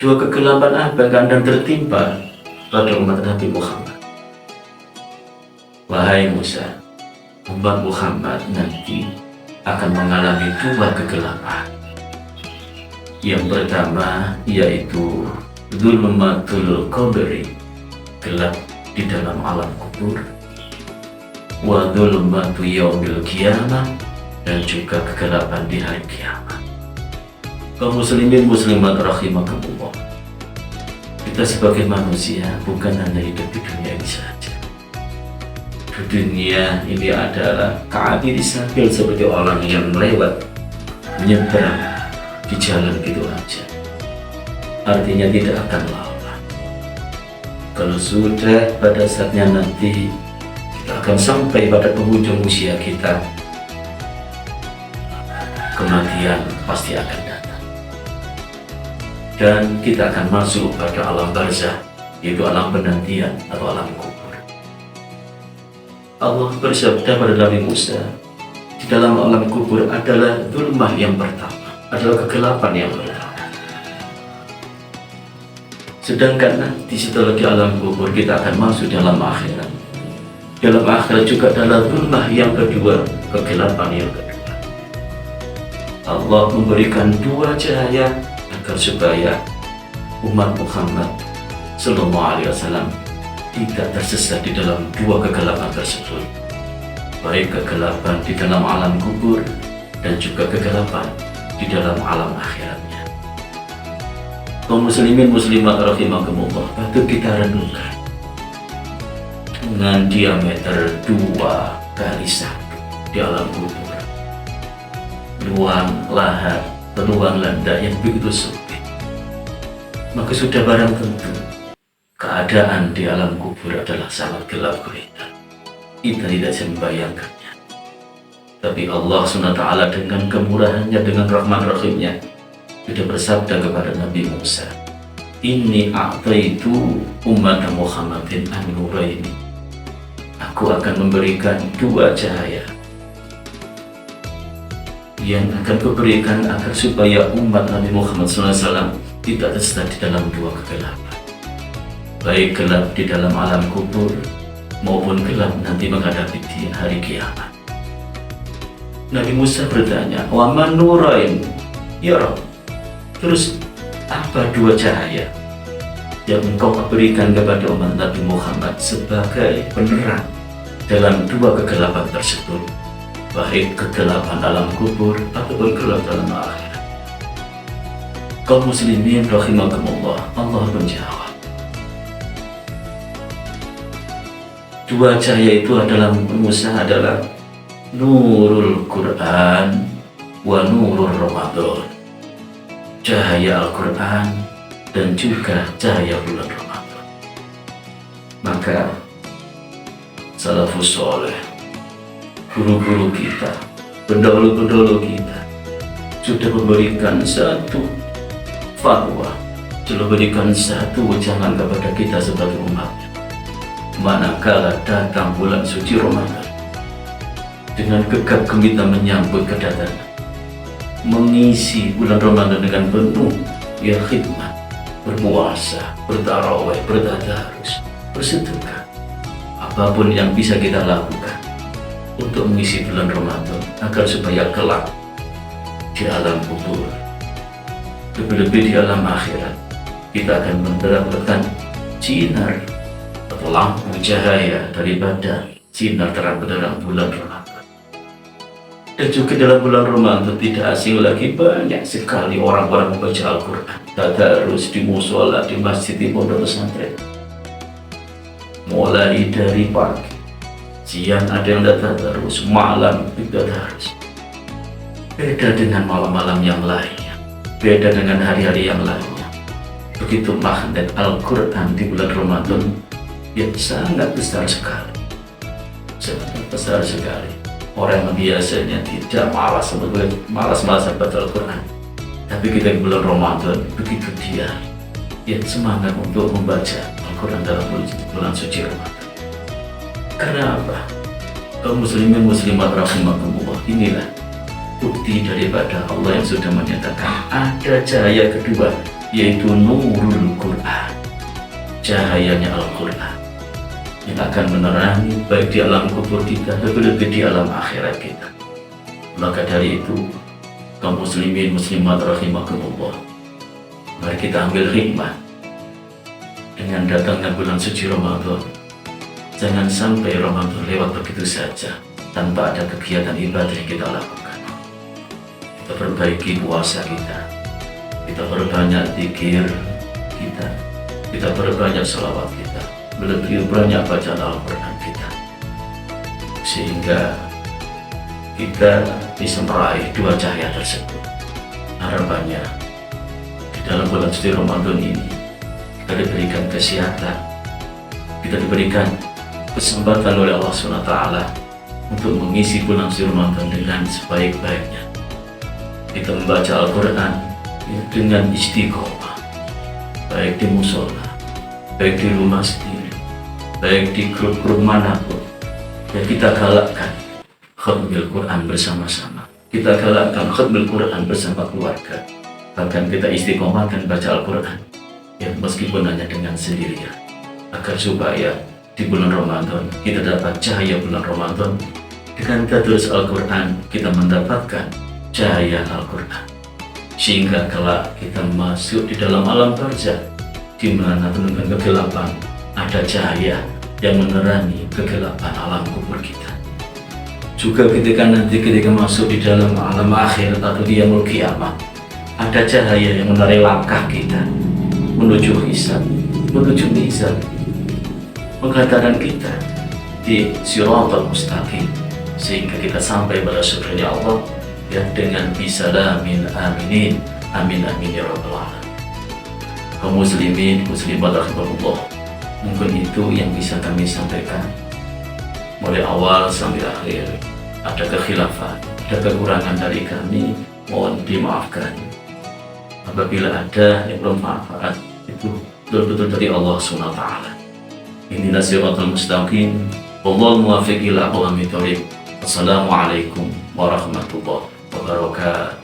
Dua kegelapan apa yang akan tertimpa pada umat Nabi Muhammad? Wahai Musa, umat Muhammad nanti akan mengalami dua kegelapan. Yang pertama yaitu zulmatul qabri, gelap di dalam alam kubur, wa zulmatu yaumil qiyamah, dan juga kegelapan di hari kiamat. Kaum muslimin muslimat rahimakumullah, kita sebagai manusia bukan hanya hidup di dunia ini saja. Di dunia ini adalah ka'abir sabil, seperti orang yang melewat, menyeberang di jalan gitu aja. Artinya tidak akan lama. Kalau sudah pada saatnya nanti kita akan sampai pada penghujung usia kita, kematian pasti akan datang. Dan kita akan masuk pada alam barzah, yaitu alam penantian atau alam kubur. Allah bersabda pada Nabi Musa, di dalam alam kubur adalah zulmah yang pertama, adalah kegelapan yang pertama. Sedangkan nanti setelah di alam kubur kita akan masuk dalam akhirat. Dalam akhirat juga adalah zulmah yang kedua, kegelapan yang kedua. Allah memberikan dua cahaya agar supaya umat Muhammad Sallallahu Alaihi Wasallam tidak tersesat di dalam dua kegelapan tersebut, baik kegelapan di dalam alam kubur dan juga kegelapan di dalam alam akhiratnya. Kaum muslimin muslimat rahimakumullah, patut kita renungkan dengan diameter 2 kali 1 di alam kubur, ruang lahat, ruang landak yang begitu sempit, maka sudah barang tentu keadaan di alam kubur adalah sangat gelap gulita. Kita tidak bisa membayangkannya. Tapi Allah SWT dengan kemurahannya, dengan rahman rahimnya, sudah bersabda kepada Nabi Musa, "Inni a'taitu umat Muhammadin an-nuraini." Aku akan memberikan dua cahaya yang akan kuberikan agar supaya umat Nabi Muhammad SAW tidak tersesat di dalam dua kegelapan, baik gelap di dalam alam kubur maupun gelap nanti menghadapi di hari kiamat. Nabi Musa bertanya, "Wa man nurain ya Rabb?" Terus apa dua cahaya yang engkau berikan kepada umat Nabi Muhammad sebagai penerang dalam dua kegelapan tersebut, baik kegelapan alam kubur ataupun gelap dalam akhirat? Kaum muslimin rahimakumullah, Allah menjawab, dua cahaya itu adalah Musa adalah nurul Quran wa nurul Ramadan, cahaya Al-Quran dan juga cahaya bulan Ramadan. Maka salafus soleh, guru-guru kita, pendahulu-pendahulu kita sudah memberikan satu fatwa, sudah memberikan satu wejangan kepada kita sebagai umatnya. Manakala datang bulan suci Ramadan, dengan gegap gempita menyambut kedatangan, mengisi bulan Ramadan dengan penuh ya khidmat, berpuasa, bertarawih, bertadarus, bersedekah, apapun yang bisa kita lakukan untuk mengisi bulan Ramadan agar supaya kelak di alam kubur, lebih-lebih di alam akhirat, kita akan mendapatkan sinar atau lampu cahaya daripada sinar terang benderang bulan Ramadan. Dan juga dalam bulan Ramadan tidak asing lagi, banyak sekali orang-orang membaca Al-Quran, tadarus di musola, di masjid, di pondok pesantren, mulai dari pagi, siang ada yang datang terus, malam juga terus. Beda dengan malam-malam yang lainnya, beda dengan hari-hari yang lainnya. Begitu magnet Al-Quran di bulan Ramadan yang sangat besar sekali, sangat besar sekali. Orang yang biasanya tidak malas-malasan baca Al-Quran, tapi kita di bulan Ramadan begitu dia yang semangat untuk membaca Al-Quran dalam bulan suci Ramadan. Karena apa? Kaum muslimin muslimat rahimakumullah, inilah bukti daripada Allah yang sudah menyatakan ada cahaya kedua yaitu nurul Quran, cahayanya Al-Quran yang akan menerangi baik di alam kubur kita, lebih-lebih di alam akhirat kita. Maka dari itu, kaum muslimin muslimat rahimakumullah, mari kita ambil hikmah dengan datangnya bulan suci Ramadan. Jangan sampai Ramadan lewat begitu saja tanpa ada kegiatan ibadah yang kita lakukan. Kita perbaiki puasa kita perbanyak zikir kita perbanyak salawat kita, lebih banyak bacaan Al-Quran kita, sehingga kita bisa meraih dua cahaya tersebut. Harapannya di dalam bulan suci Ramadan ini kita diberikan kesehatan, kita diberikan kesempatan oleh Allah SWT untuk mengisi bulan suci Ramadan dengan sebaik-baiknya. Kita membaca Al-Quran dengan istiqomah, baik di musola, baik di rumah sendiri, baik di grup-grup manapun. Ya, kita galakkan khatmil Quran bersama-sama, kita galakkan khatmil Quran bersama keluarga, bahkan kita istiqomahkan baca Al-Quran, ya meskipun hanya dengan sendirian, agar supaya di bulan Ramadan kita dapat cahaya bulan Ramadan. Dengan terus Al-Quran kita mendapatkan cahaya Al-Quran, sehingga kelak kita masuk di dalam alam barzakh, di mana penuh kegelapan ada cahaya yang menerangi kegelapan alam kubur kita. Juga ketika masuk di dalam alam akhir atau di yaumul qiyamah, ada cahaya yang menerangi langkah kita menuju hisab, menuju mizan, penghantaran kita di siratal mustaqim, sehingga kita sampai pada surganya Allah ya dengan bisalamin aminin, amin amin ya rabbal alamin. Kaum muslimin muslimat rahimakumullah, mungkin itu yang bisa kami sampaikan mulai awal sampai akhir. Ada kekhilafan, ada kekurangan dari kami, mohon dimaafkan. Apabila ada yang belum manfaat, itu betul-betul dari Allah SWT. Inilah siratal mustaqim, wallahul muwaffiq ila aqwamit thoriq. Assalamualaikum warahmatullahi wabarakatuh.